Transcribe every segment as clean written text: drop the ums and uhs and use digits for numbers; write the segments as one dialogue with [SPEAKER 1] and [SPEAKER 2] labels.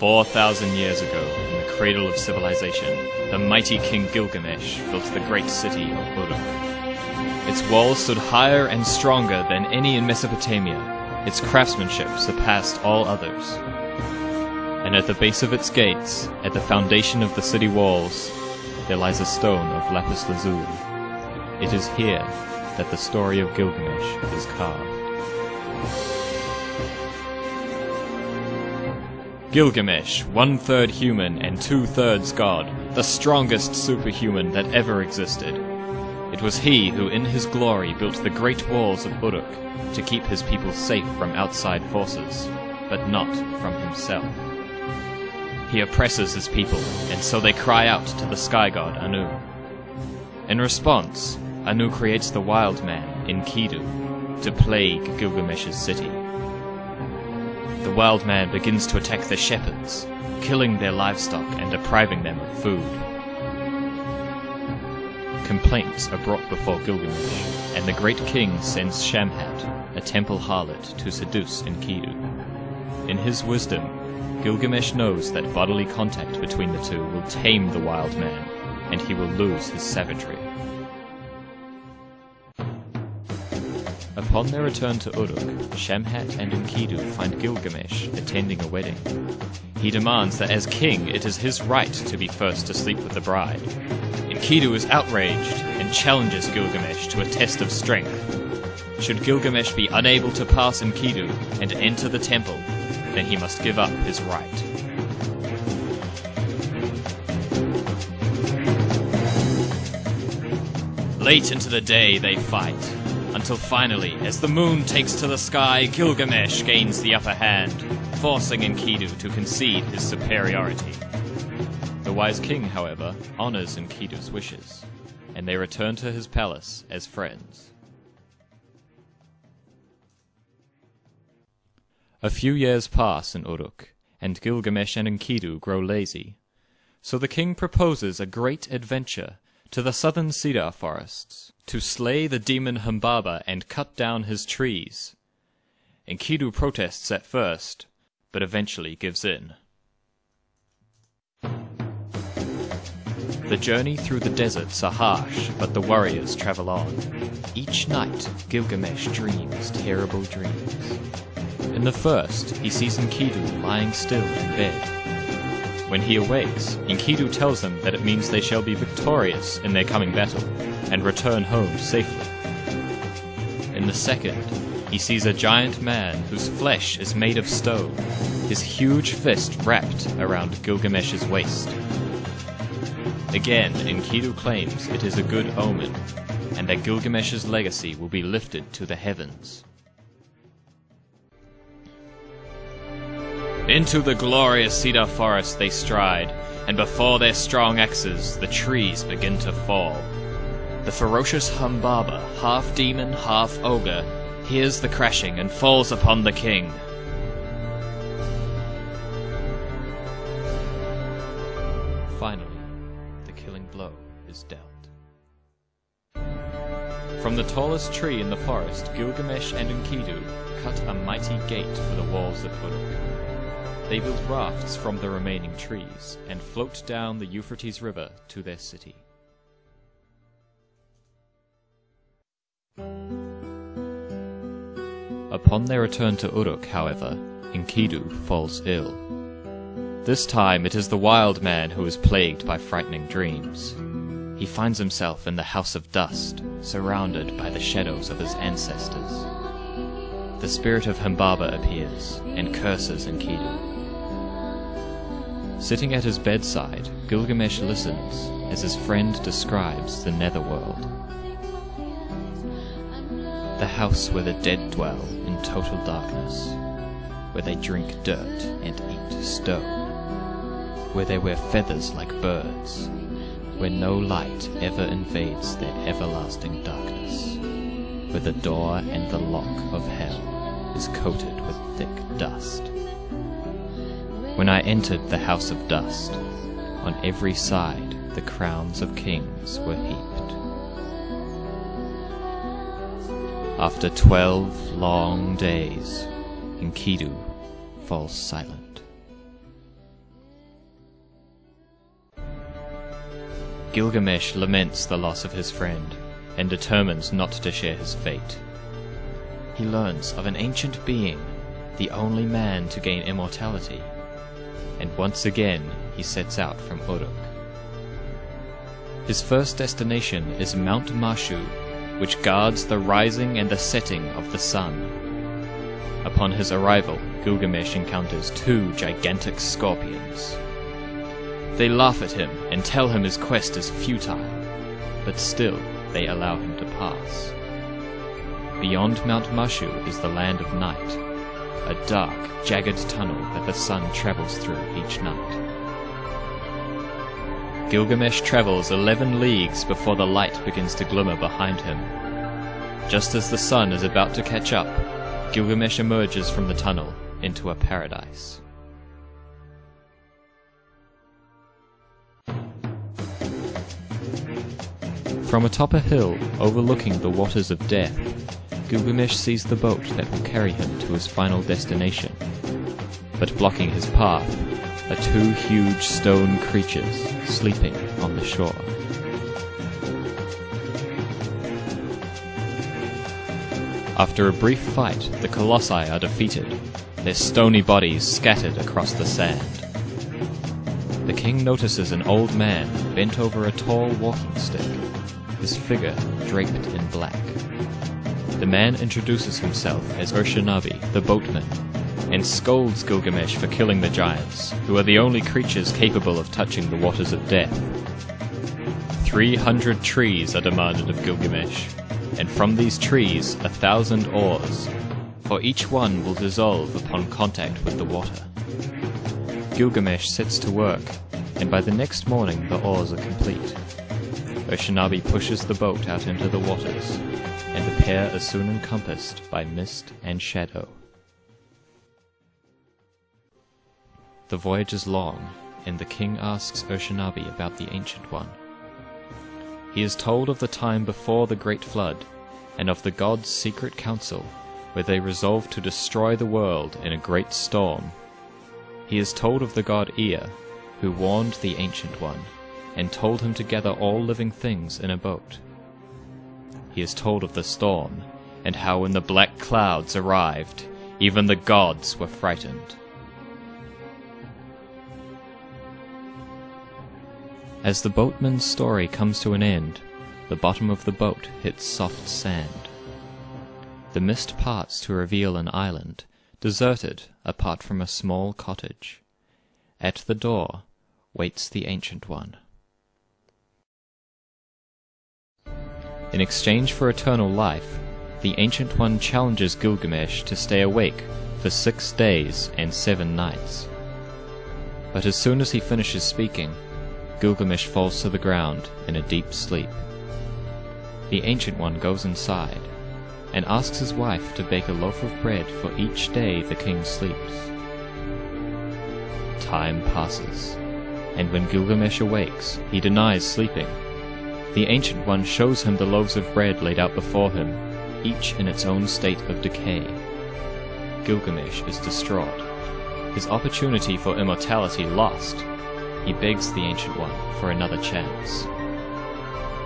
[SPEAKER 1] 4,000 years ago, in the cradle of civilization, the mighty King Gilgamesh built the great city of Uruk. Its walls stood higher and stronger than any in Mesopotamia. Its craftsmanship surpassed all others. And at the base of its gates, at the foundation of the city walls, there lies a stone of lapis lazuli. It is here that the story of Gilgamesh is carved. Gilgamesh, 1/3 human and 2/3 god, the strongest superhuman that ever existed. It was he who in his glory built the great walls of Uruk to keep his people safe from outside forces, but not from himself. He oppresses his people, and so they cry out to the sky god Anu. In response, Anu creates the wild man, Enkidu, to plague Gilgamesh's city. The wild man begins to attack the shepherds, killing their livestock and depriving them of food. Complaints are brought before Gilgamesh, and the great king sends Shamhat, a temple harlot, to seduce Enkidu. In his wisdom, Gilgamesh knows that bodily contact between the two will tame the wild man, and he will lose his savagery. Upon their return to Uruk, Shamhat and Enkidu find Gilgamesh attending a wedding. He demands that as king it is his right to be first to sleep with the bride. Enkidu is outraged and challenges Gilgamesh to a test of strength. Should Gilgamesh be unable to pass Enkidu and enter the temple, then he must give up his right. Late into the day they fight, until finally, as the moon takes to the sky, Gilgamesh gains the upper hand, forcing Enkidu to concede his superiority. The wise king, however, honors Enkidu's wishes, and they return to his palace as friends. A few years pass in Uruk, and Gilgamesh and Enkidu grow lazy. So the king proposes a great adventure to the southern cedar forests, to slay the demon Humbaba and cut down his trees. Enkidu protests at first, but eventually gives in. The journey through the deserts are harsh, but the warriors travel on. Each night, Gilgamesh dreams terrible dreams. In the first, he sees Enkidu lying still in bed. When he awakes, Enkidu tells them that it means they shall be victorious in their coming battle, and return home safely. In the second, he sees a giant man whose flesh is made of stone, his huge fist wrapped around Gilgamesh's waist. Again, Enkidu claims it is a good omen, and that Gilgamesh's legacy will be lifted to the heavens. Into the glorious cedar forest they stride, and before their strong axes the trees begin to fall. The ferocious Humbaba, half demon, half ogre, hears the crashing and falls upon the king. Finally, the killing blow is dealt. From the tallest tree in the forest, Gilgamesh and Enkidu cut a mighty gate for the walls of Uruk. They build rafts from the remaining trees and float down the Euphrates River to their city. Upon their return to Uruk, however, Enkidu falls ill. This time it is the wild man who is plagued by frightening dreams. He finds himself in the House of Dust, surrounded by the shadows of his ancestors. The spirit of Humbaba appears and curses Enkidu. Sitting at his bedside, Gilgamesh listens as his friend describes the netherworld. The house where the dead dwell in total darkness, where they drink dirt and eat stone, where they wear feathers like birds, where no light ever invades their everlasting darkness, where the door and the lock of hell is coated with thick dust. When I entered the House of Dust, on every side the crowns of kings were heaped. After 12 long days, Enkidu falls silent. Gilgamesh laments the loss of his friend, and determines not to share his fate. He learns of an ancient being, the only man to gain immortality, and once again he sets out from Uruk. His first destination is Mount Mashu, which guards the rising and the setting of the sun. Upon his arrival, Gilgamesh encounters 2 gigantic scorpions. They laugh at him and tell him his quest is futile, but still they allow him to pass. Beyond Mount Mashu is the land of night, a dark, jagged tunnel that the sun travels through each night. Gilgamesh travels 11 leagues before the light begins to glimmer behind him. Just as the sun is about to catch up, Gilgamesh emerges from the tunnel into a paradise. From atop a hill overlooking the waters of death, Gilgamesh sees the boat that will carry him to his final destination. But blocking his path are 2 huge stone creatures sleeping on the shore. After a brief fight, the colossi are defeated, their stony bodies scattered across the sand. The king notices an old man bent over a tall walking stick, his figure draped in black. The man introduces himself as Urshanabi, the boatman, and scolds Gilgamesh for killing the giants, who are the only creatures capable of touching the waters of death. 300 trees are demanded of Gilgamesh, and from these trees 1,000 oars, for each one will dissolve upon contact with the water. Gilgamesh sets to work, and by the next morning the oars are complete. Urshanabi pushes the boat out into the waters, and the pair are soon encompassed by mist and shadow. The voyage is long, and the king asks Urshanabi about the Ancient One. He is told of the time before the Great Flood, and of the gods' secret council, where they resolved to destroy the world in a great storm. He is told of the god Ea, who warned the Ancient One, and told him to gather all living things in a boat. He is told of the storm, and how when the black clouds arrived, even the gods were frightened. As the boatman's story comes to an end, the bottom of the boat hits soft sand. The mist parts to reveal an island, deserted apart from a small cottage. At the door waits the Ancient One. In exchange for eternal life, the Ancient One challenges Gilgamesh to stay awake for 6 days and 7 nights. But as soon as he finishes speaking, Gilgamesh falls to the ground in a deep sleep. The Ancient One goes inside, and asks his wife to bake a loaf of bread for each day the king sleeps. Time passes, and when Gilgamesh awakes, he denies sleeping. The Ancient One shows him the loaves of bread laid out before him, each in its own state of decay. Gilgamesh is distraught, his opportunity for immortality lost. He begs the Ancient One for another chance.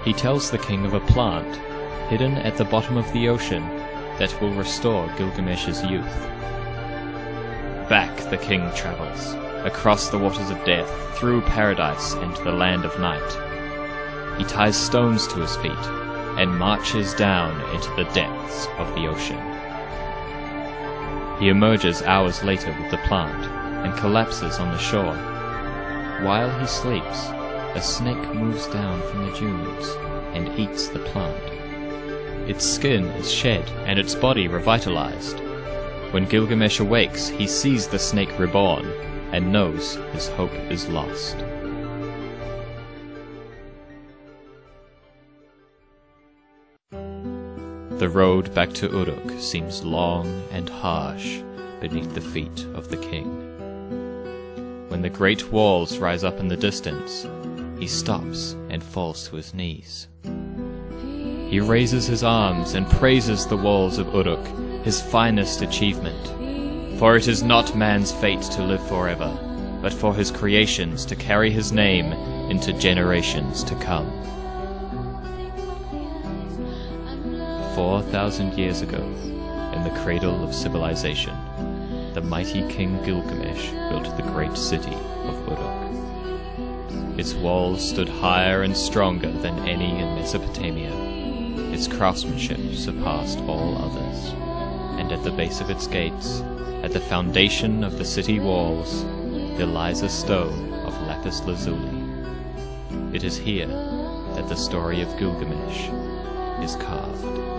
[SPEAKER 1] He tells the king of a plant, hidden at the bottom of the ocean, that will restore Gilgamesh's youth. Back the king travels, across the waters of death, through paradise and the land of night. He ties stones to his feet, and marches down into the depths of the ocean. He emerges hours later with the plant, and collapses on the shore. While he sleeps, a snake moves down from the dunes and eats the plant. Its skin is shed and its body revitalized. When Gilgamesh awakes, he sees the snake reborn and knows his hope is lost. The road back to Uruk seems long and harsh beneath the feet of the king. When the great walls rise up in the distance, he stops and falls to his knees. He raises his arms and praises the walls of Uruk, his finest achievement. For it is not man's fate to live forever, but for his creations to carry his name into generations to come. 4,000 years ago, in the cradle of civilization, the mighty King Gilgamesh built the great city of Uruk. Its walls stood higher and stronger than any in Mesopotamia. Its craftsmanship surpassed all others, and at the base of its gates, at the foundation of the city walls, there lies a stone of lapis lazuli. It is here that the story of Gilgamesh is carved.